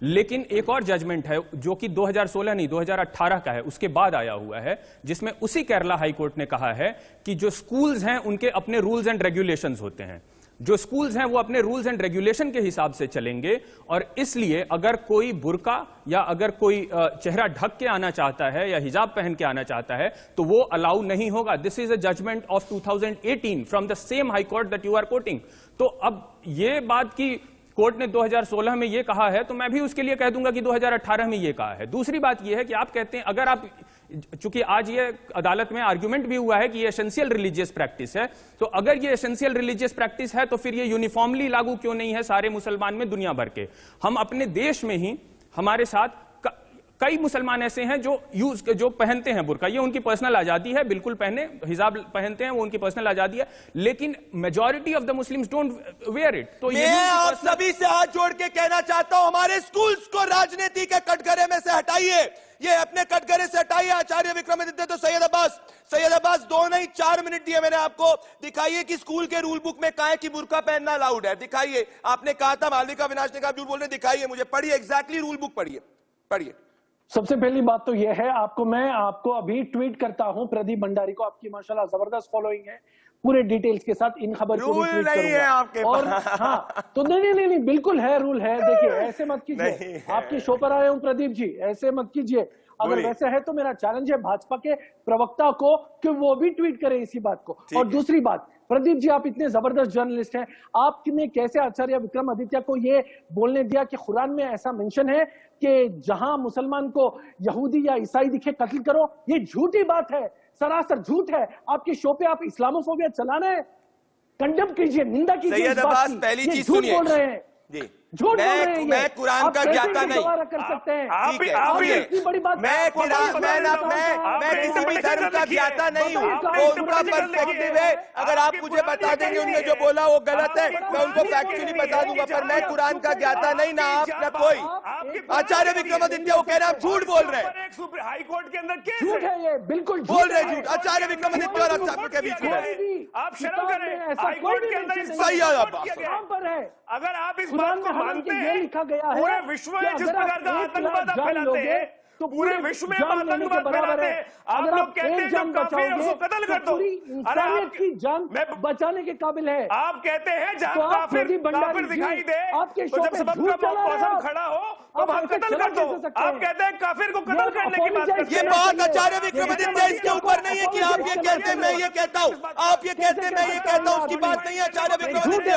लेकिन एक और जजमेंट है जो कि 2016 नहीं 2018 का है, उसके बाद आया हुआ है, जिसमें उसी केरला हाईकोर्ट ने कहा है कि जो स्कूल्स हैं उनके अपने रूल्स एंड रेगुलेशंस होते हैं। जो स्कूल्स हैं वो अपने रूल्स एंड रेगुलेशन के हिसाब से चलेंगे, और इसलिए अगर कोई बुर्का या अगर कोई चेहरा ढक के आना चाहता है या हिजाब पहन के आना चाहता है तो वो अलाउ नहीं होगा। This is a judgment of 2018 from the same high court that you are quoting. तो अब ये बात की कोर्ट ने 2016 में ये कहा है तो मैं भी उसके लिए कह दूंगा कि 2018 में ये कहा है। दूसरी बात ये है कि आप कहते हैं, अगर आप, चूंकि आज ये अदालत में आर्गुमेंट भी हुआ है कि ये एसेंशियल रिलीजियस प्रैक्टिस है, तो अगर ये एसेंशियल रिलीजियस प्रैक्टिस है तो फिर ये यूनिफॉर्मली लागू क्यों नहीं है सारे मुसलमान में, दुनिया भर के। हम अपने देश में ही, हमारे साथ कई मुसलमान ऐसे हैं जो पहनते हैं बुर्का, ये उनकी पर्सनल आजादी है, बिल्कुल पहने, हिजाब पहनते हैं, वो उनकी पर्सनल आजादी है, लेकिन majority of the Muslims don't wear it. तो मैं आप सभी से हाथ जोड़ के कहना चाहता हूं, हमारे स्कूल्स को राजनीति के कटघरे में से हटाइए, ये अपने कटघरे से हटाइए। आचार्य विक्रमादित्य तो सैयद अब्बास 2 नहीं 4 मिनट दिए मैंने आपको, दिखाइए कि स्कूल के रूल बुक में कहां है कि बुर्का पहनना अलाउड है, दिखाइए। आपने कहा था, मालविका अविनाश ने कहा झूठ बोल रहे, दिखाइए मुझे, पढ़िए एग्जैक्टली रूल बुक, पढ़िए। सबसे पहली बात तो यह है, मैं आपको अभी ट्वीट करता हूं प्रदीप भंडारी को, आपकी माशाल्लाह जबरदस्त फॉलोइंग है, पूरे डिटेल्स के साथ इन खबर को भी ट्वीट करूंगा आपके और हाँ, तो नहीं बिल्कुल है, रूल है। देखिए ऐसे मत कीजिए, आपकी शो पर आए हूं प्रदीप जी, ऐसे मत कीजिए। अगर वैसे है तो मेरा चैलेंज है भाजपा के प्रवक्ता को कि वो भी ट्वीट करें इसी बात को। और दूसरी बात, प्रदीप जी आप इतने जबरदस्त जर्नलिस्ट हैं, आपने कैसे आचार्य विक्रमादित्य को ये बोलने दिया कि कुरान में ऐसा मेंशन है कि जहां मुसलमान को यहूदी या ईसाई दिखे कत्ल करो? ये झूठी बात है, सरासर झूठ है। आपके शो पे आप इस्लामोफोबिया चला रहे हैं, कंडेम कीजिए, निंदा कीजिए। सैयद अब्बास पहली चीज सुनिए, बोल रहे हैं जी, झूठ बोल रहे हैं, मैं कुरान का ज्ञाता नहीं कर सकते हैं। इतनी बड़ी बात, मैं किसी भी धर्म का ज्ञाता नहीं हूँ, वो उनका पर्सपेक्टिव है। अगर आप मुझे बता देंगे उन्होंने जो बोला वो गलत है, मैं उनको फैक्चुअली बता दूंगा, पर मैं कुरान का ज्ञाता नहीं, ना आप ना कोई। आचार्य विक्रमादित्य वो कह रहे हैं आप झूठ बोल रहे हैं, हाई कोर्ट के अंदर झूठ है ये, बिल्कुल बोल रहे झूठ। आचार्य विक्रमादित्य और के बीच में आप शर्म करें, हाई कोर्ट के अंदर सही पर है। अगर आप इस बात को मानते हैं, लिखा गया है पूरे विश्व में जिस प्रकार का आतंकवाद आप फैलाते हैं, तो पूरे विश्व में आतंकवाद फैलाते हैं। आप लोग कहते हैं जब काफिर उसको कत्ल कर दो, इंसानियत की जान बचाने के काबिल है। आप कहते हैं जब काफिर दिखाई दे, तो जब सबका मौसम खड़ा हो तो हम कत्ल कर दो। आप कहते हैं काफिर को कत्ल करने की बात करते हैं। ये बात आचार्य विक्रमादित्य इसके ऊपर नहीं है कि आप ये कहते मैं ये कहता हूँ, आप ये कहते मैं ये कहता हूँ, उसकी बात नहीं है आचार्य विक्रमादित्य।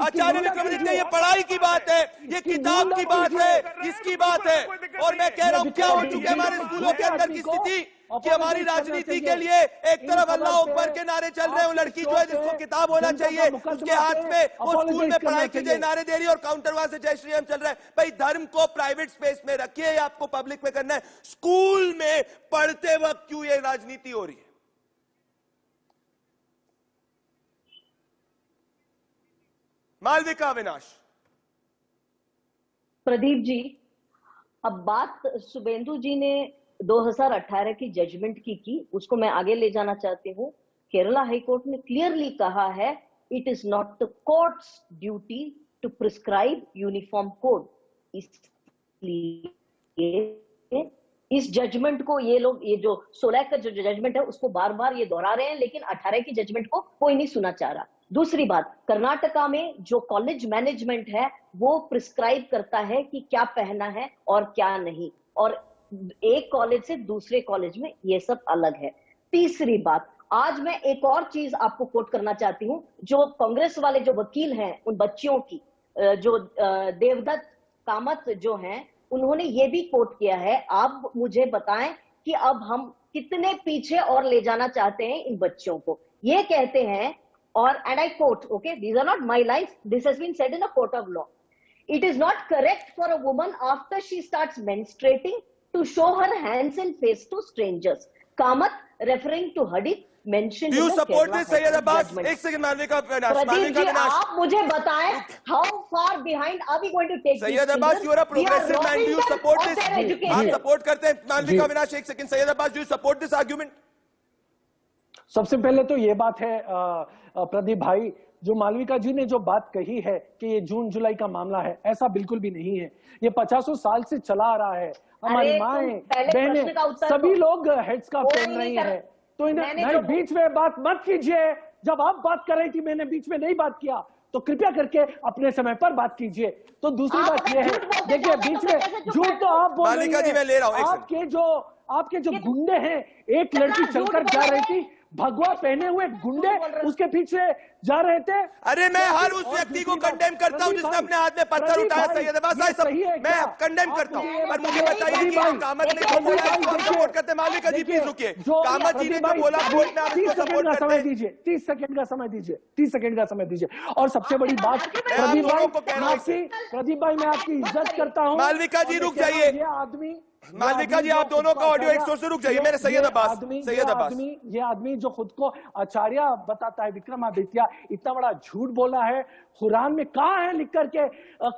आचार्य विक्रमादित्य ये पढ़ाई की बात है, ये किताब की बात है, इसकी बात है। और मैं कह रहा हूँ क्या हो चुके हमारे स्कूलों के अंदर की स्थिति कि हमारी राजनीति के लिए एक तरफ अल्लाह अकबर के नारे चल रहे हैं, लड़की जो है जिसको किताब होना चाहिए उसके हाथ में वो स्कूल में पढ़ाई के लिए नारे दे रही है और काउंटर वहां से जय श्री राम चल रहा है। भाई धर्म को प्राइवेट स्पेस में रखिए या आपको पब्लिक में करना है? स्कूल में पढ़ते वक्त क्यों ये राजनीति हो रही है? मालविका अविनाश। प्रदीप जी, अब बात शुभेंदु जी ने 2018 की जजमेंट की उसको मैं आगे ले जाना चाहती हूँ। केरला हाई कोर्ट ने क्लियरली कहा है it is not the court's duty to prescribe uniform code. इसलिए इस जजमेंट को ये लोग, ये जो 16 का जो जजमेंट है उसको बार बार ये दोहरा रहे हैं, लेकिन 18 की जजमेंट को कोई नहीं सुना चाह रहा। दूसरी बात, कर्नाटका में जो कॉलेज मैनेजमेंट है वो प्रिस्क्राइब करता है कि क्या पहनना है और क्या नहीं, और एक कॉलेज से दूसरे कॉलेज में ये सब अलग है। तीसरी बात, आज मैं एक और चीज आपको कोट करना चाहती हूँ। जो कांग्रेस वाले जो वकील हैं उन बच्चियों की, जो देवदत्त कामत जो हैं, उन्होंने ये भी कोट किया है, आप मुझे बताएं कि अब हम कितने पीछे और ले जाना चाहते हैं इन बच्चियों को। ये कहते हैं, और and I quote, okay, these are not my lines, this has been said in a court of law. It is not correct for a woman after she starts menstruating to show her hands and face to strangers. Kamat, referring to hadith mentioned Do you in the support Kerala this, Sayyid Abbas? judgment. एक second, Malvika Avinash. Pradeep ji, आप मुझे बताएं, how far behind are we going to take Sayyid these Abbas, you are a children? We are progressive man. Do you robbing support them of this? their education. आप support करते हैं? मालविका अविनाश एक second. Syed Abbas, do you support this argument? सबसे पहले तो ये बात है प्रदीप भाई, जो मालविका जी ने जो बात कही है कि ये जून जुलाई का मामला है, ऐसा बिल्कुल भी नहीं है। ये 50 साल से चला आ रहा है। हमारी माएं बहनें सभी लोग हेड स्कार्फ पहन रही हैं। तो इन्हें बीच में बात मत कीजिए। जब आप बात कर रही थी मैंने बीच में नहीं बात किया। तो कृपया करके अपने समय पर बात कीजिए। तो दूसरी बात यह है, देखिए बीच में झूठ तो आप बोल रही मालिका जी, मैं ले रहा हूं, एक हैं। आपके जो गुंडे हैं, एक लड़की चलकर जा रही थी, भगवा पहने हुए गुंडे उसके पीछे जा रहे थे। अरे मैं हर उस व्यक्ति को कंडेम करता हूं जिसने अपने हाथ में पत्थर उठाया, सैयद अब्बास साहब, मैं कंडेम करता हूं, पर मुझे बताइए कि कामत ने तो बोला इसको सपोर्ट करते। मालिका जी प्लीज रुकिए, कामत जी ने तो बोला कोर्ट में आप इसको सपोर्ट करते हैं। 30 सेकंड का समय दीजिए, 30 सेकंड का समय दीजिए। और सबसे बड़ी बात, प्रदीप भाई मैं आपकी इज्जत करता हूँ। मालविका जी रुक जाइए, मालविका जी आप दोनों का ऑडियो एक से रुक जाइए। मेरे सैयद अब्बास, ये आदमी जो खुद को आचार्य बताता है, विक्रमादित्य, इतना बड़ा झूठ बोला है। कुरान में कहा है लिख करके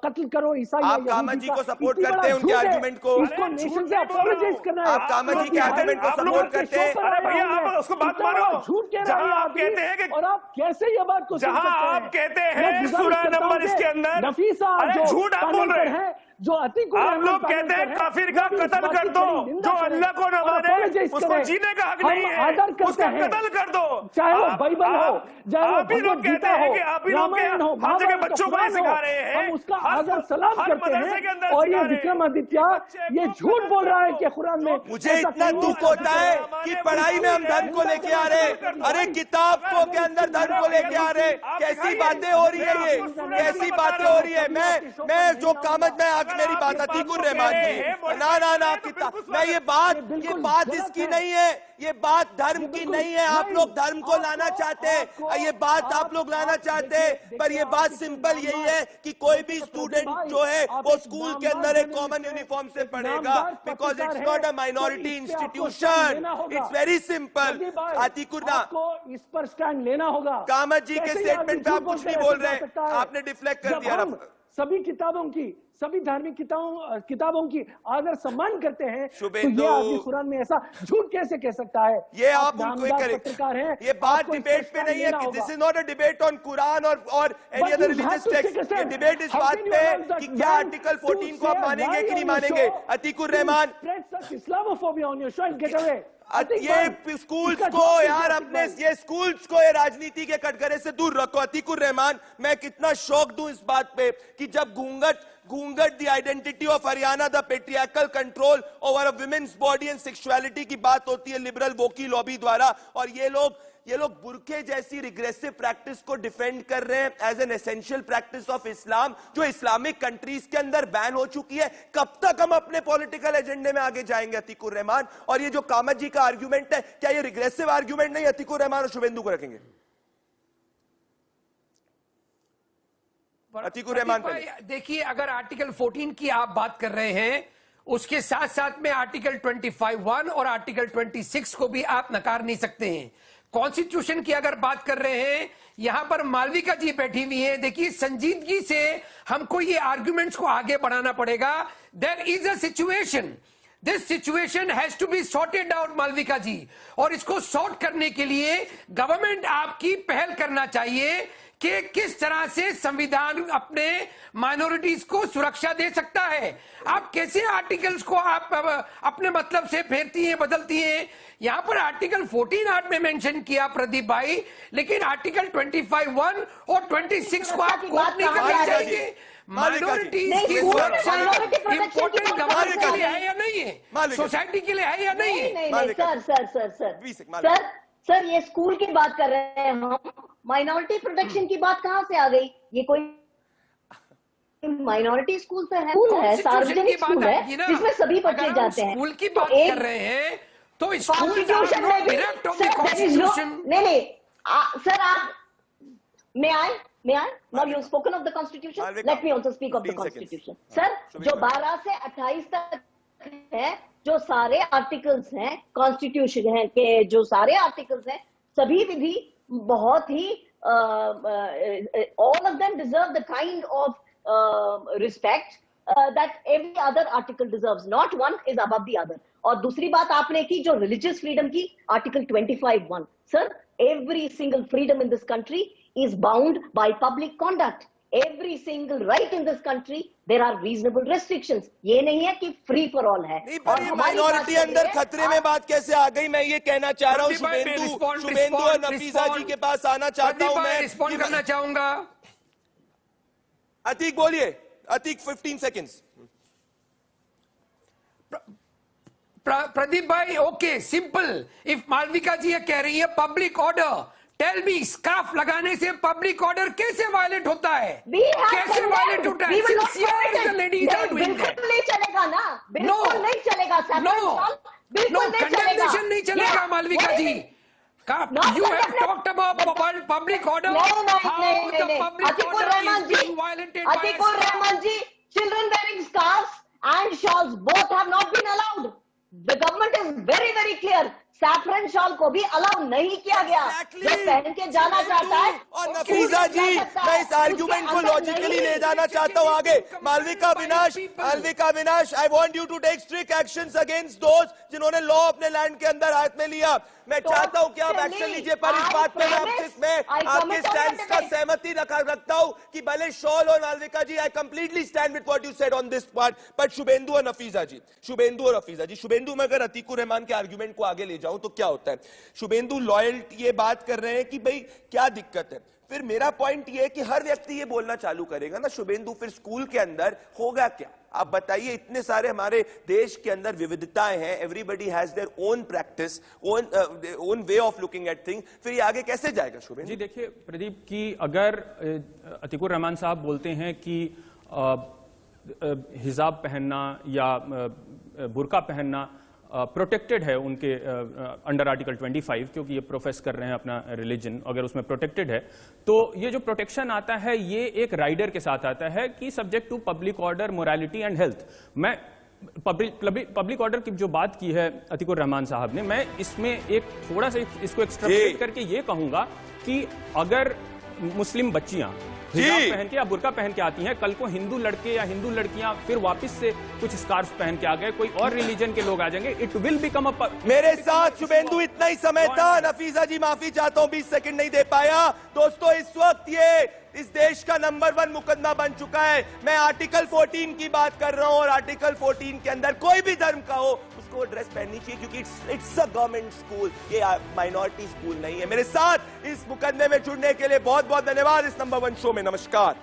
कत्ल करो ईसाई। आप कामत जी को सपोर्ट करते हैं, उनके आर्गुमेंट को, इसको नेशन से अपोलोजाइज करना है। आप कामत जी के आर्गुमेंट को सपोर्ट करते हैं। अरे भैया आप उसको बात मानो, झूठ कह जहां रहे आप कहते हैं कि, और आप कैसे ये बात को जहां आप कहते हैं सूरह नंबर इसके अंदर, नफीसा अरे झूठ आप बोल रहे हैं। जो अतीक आप लोग कहते हैं काफिर का कत्ल कर दो, जो अल्लाह को न माने उसको जीने का हक नहीं है, उसका कत्ल कर दो। चाहे वो बाइबल हो, चाहे वो आप ही लोग कहते हैं कि आप ही लोग हर जगह बच्चों को सिखा रहे हैं, हम उसका आदर सलाम करते हैं। और ये विक्रमादित्य ये झूठ बोल रहा है कि कुरान में। मुझे इतना दुख होता है कि पढ़ाई में हम धर्म को लेके आ रहे, अरे किताब को के अंदर धर्म को लेके आ रहे। कैसी बातें हो रही है, ये कैसी बातें हो रही है। मैं जो कामत में मेरी बात अतीकुर रहमान जी, ना किताब, मैं ये बात इसकी नहीं है, ये बात धर्म की नहीं है। आप लोग धर्म को लाना चाहते हैं, ये बात आप लोग लाना चाहते हैं, पर ये बात सिंपल यही है कि कोई भी स्टूडेंट जो है वो स्कूल के अंदर एक कॉमन यूनिफॉर्म से पढ़ेगा, because it's not a minority institution, it's very simple. Atiqur ना, इस पर स्टैंड लेना होगा। कामत जी के स्टेटमेंट पे आप कुछ नहीं बोल रहे, आपने डिफ्लेक्ट कर दिया। सभी किताबों की, सभी धार्मिक किताबों की आदर सम्मान करते हैं, तो शुभेंदु, ये आदमी कुरान में ऐसा झूठ कैसे कह सकता है? ये आप उनको पत्रकार हैं, ये बात डिबेट पे नहीं है। This is not a debate on Quran और एनी अदर रिलीजियस टेक्स्ट। ये डिबेट इस बात पे कि क्या आर्टिकल 14 को आप मानेंगे कि नहीं मानेंगे। Atiqur Rahman, Islamophobia on your show and get away. ये स्कूल्स को यार अपने ये स्कूल्स को ये राजनीति के कटघरे से दूर रखो। अतीकुर रहमान, मैं कितना शौक दूं इस बात पे कि जब घूंघट the identity of Haryana, the patriarchal control over a women's body and sexuality की बात होती है लिबरल वोकी लॉबी द्वारा, और ये लोग बुरके जैसी रिग्रेसिव प्रैक्टिस को डिफेंड कर रहे हैं as an essential practice of Islam, जो इस्लामिक कंट्रीज के अंदर बैन हो चुकी है। कब तक हम अपने पॉलिटिकल एजेंडे में आगे जाएंगे अतीकुर रहमान? और ये जो कामत जी का आर्ग्यूमेंट है, क्या ये रिग्रेसिव आर्ग्यूमेंट नहीं? अतीकुर रहमान और शुभेंदु को रखेंगे। अतीकुर रहमान, देखिए अगर आर्टिकल 14 की आप बात कर रहे हैं, उसके साथ साथ में आर्टिकल 25(1) और आर्टिकल 26 को भी आप नकार नहीं सकते हैं। कॉन्स्टिट्यूशन की अगर बात कर रहे हैं, यहां पर मालविका जी बैठी हुई है, देखिए संजीदगी से हमको ये आर्गुमेंट्स को आगे बढ़ाना पड़ेगा। There is a situation, this situation has to be sorted out Malvika ji, और इसको सॉर्ट करने के लिए गवर्नमेंट आपकी पहल करना चाहिए कि किस तरह से संविधान अपने माइनॉरिटीज को सुरक्षा दे सकता है। आप कैसे आर्टिकल्स को आप अपने मतलब से फेरती हैं, बदलती हैं। यहां पर आर्टिकल 14 आर्ट में मेंशन किया प्रदीप भाई, लेकिन आर्टिकल 25(1) और 26 को आप कोट नहीं करना चाहिए। माइनॉरिटीज की सुरक्षा इम्पोर्टेंट गवर्नमेंट के लिए है या नहीं है, सोसाइटी के लिए है या नहीं है? नहीं, सर ये स्कूल की बात कर रहे हैं हम, माइनॉरिटी प्रोटेक्शन की बात कहां से आ गई? ये कोई माइनॉरिटी स्कूल तो है, सार्वजनिक स्कूल है जिसमें सभी बच्चे जाते हैं। स्कूल की बात कर रहे हैं तो कॉन्स्टिट्यूशन में भी नहीं सर, आप may I? Now you've spoken of the Constitution. Let me also speak of the Constitution. Sir, जो 12 से 28 तक है, जो सारे आर्टिकल्स हैं कॉन्स्टिट्यूशन है के, जो सारे आर्टिकल्स हैं, सभी विधि बहुत ही all of them deserve the kind of respect that every other article deserves. Not one is above the other. और दूसरी बात आपने की जो रिलीजियस फ्रीडम की, article 25(1). Sir, every single freedom in this country is bound by public conduct. Every single right in this country, there are reasonable restrictions. ये नहीं है कि free for all है। और माइनॉरिटी अंदर खतरे में बात कैसे आ गई? मैं ये कहना चाह रहा हूँ, शुभेंदु और नफीसा जी के पास आना चाहता हूँ। मैं रिस्पॉन्ड करना चाहूंगा। अतीक बोलिए, अतीक 15 सेकेंड्स। प्रदीप भाई, okay, simple. If Malvika ji ये कह रही है public order, tell me, scarf लगाने से पब्लिक ऑर्डर कैसे वायलेट होता है? कैसे वायलेट होता है? बिल्कुल नहीं चलेगा ना, बिल्कुल नहीं चलेगा। कंडेमनेशन नहीं चलेगा मालविका जी। You have talked about public order. How the public order is being violated by Atikur Rahman ji, children wearing scarves and shawls both have not been allowed. The government is very, very clear. Saffron shawl को भी allow नहीं किया गया। जो पहन के जाना चाहता है। और नफीसा जी, मैं इस आर्ग्यूमेंट को लॉजिकली ले जाना चाहता हूं आगे। Malvika Vinash, I want you to take strict actions against those जिन्होंने लॉ अपने लैंड के अंदर हाथ में लिया। मैं चाहता हूं कि आप एक्शन लीजिए, पर इस बात पे मैं आपके स्टैंड का सहमति रखता हूं कि भले शॉल और Malvika ji, I completely stand with what you said on this part, but Shubhendu और नफीसा जी, शुभेंदु में अगर अतीकुर रहमान के आर्ग्यूमेंट को आगे ले जाऊं तो क्या होता है? शुभेंदु लॉयल्टी ये बात कर रहे हैं कि भाई क्या दिक्कत है। फिर मेरा पॉइंट ये है कि हर व्यक्ति ये बोलना चालू करेगा ना शुभेंदु, फिर स्कूल के अंदर होगा क्या? आप बताइए, इतने सारे हमारे देश के अंदर विविधताएं हैं, everybody has their own practice, own way of looking at thing, फिर ये आगे कैसे जाएगा शुभेंदु? जी देखिए प्रदीप, की अगर अतीकुर रहमान साहब बोलते हैं कि हिजाब पहनना या बुर्का पहनना प्रोटेक्टेड है उनके अंडर आर्टिकल 25, क्योंकि ये प्रोफेस कर रहे हैं अपना रिलीजन, अगर उसमें प्रोटेक्टेड है तो ये जो प्रोटेक्शन आता है ये एक राइडर के साथ आता है कि subject to public order, morality and health. मैं पब्लिक ऑर्डर की जो बात की है अतीकुर रहमान साहब ने, मैं इसमें एक थोड़ा सा इसको एक्सट्रापोलेट करके ये कहूंगा कि अगर मुस्लिम बच्चियां हिजाब पहन के या बुर्का पहन के आती हैं, कल को हिंदू लड़के या हिंदू लड़कियां फिर वापस से कुछ स्कार्फ पहन के आ गए, कोई और रिलीजन के लोग आ जाएंगे, इट विल बिकम अ। मेरे साथ शुभेंदु इतना ही समय था। नफीसा जी माफी चाहता हूं, 20 सेकंड नहीं दे पाया। दोस्तों, इस वक्त ये इस देश का नंबर 1 मुकदमा बन चुका है। मैं आर्टिकल 14 की बात कर रहा हूं और आर्टिकल 14 के अंदर कोई भी धर्म का हो उसको ड्रेस पहननी चाहिए, क्योंकि इट्स अ गवर्नमेंट स्कूल, ये माइनॉरिटी स्कूल नहीं है। मेरे साथ इस मुकदमे में जुड़ने के लिए बहुत बहुत धन्यवाद। इस नंबर 1 शो में नमस्कार।